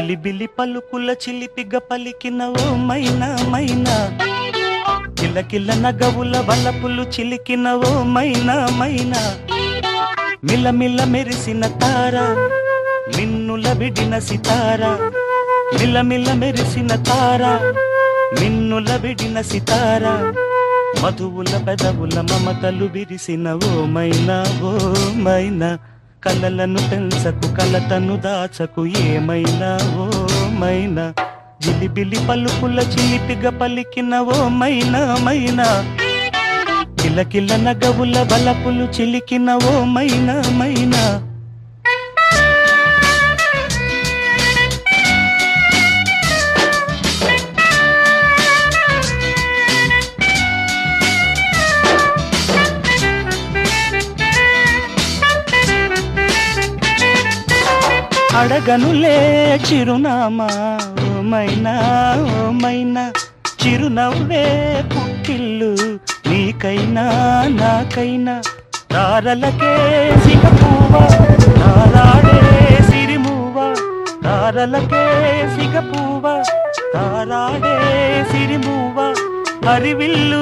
చిలిబిలి పలుకుల చిలిపిగ పలికిన ఓ మైనా మైనా, కిలకిల నగవుల వలపులు చిలికిన ఓ మైనా మైనా, మిలమిల మెరిసిన తార మిన్నుల విడిన సితార, మిలమిల మెరిసిన తార మిన్నుల విడిన సితార, మధువుల పెదవుల మమతలు విరిసిన ఓ మైనా ఓ మైనా, కలలను పెంచకు కలతను దాచకు ఏమైనా ఓ మైనా, జిలిబిలి పలుకుల చిలిపిగ పలికిన ఓ మైనా మైనా, కిలకిల నగవుల బలపులు చిలికిన ఓ మైనా మైనా. అడగనులే చిరునామా ఓ మైనా ఓ మైనా, చిరునవ్వే పుట్టిల్లు నీకైనా నాకైనా, తారలకే సిగపువ్వ తారాడే సిరిమువ్వ, తారలకే సిగపువ్వ తారాడే సిరిమువ్వ, హరివిల్లు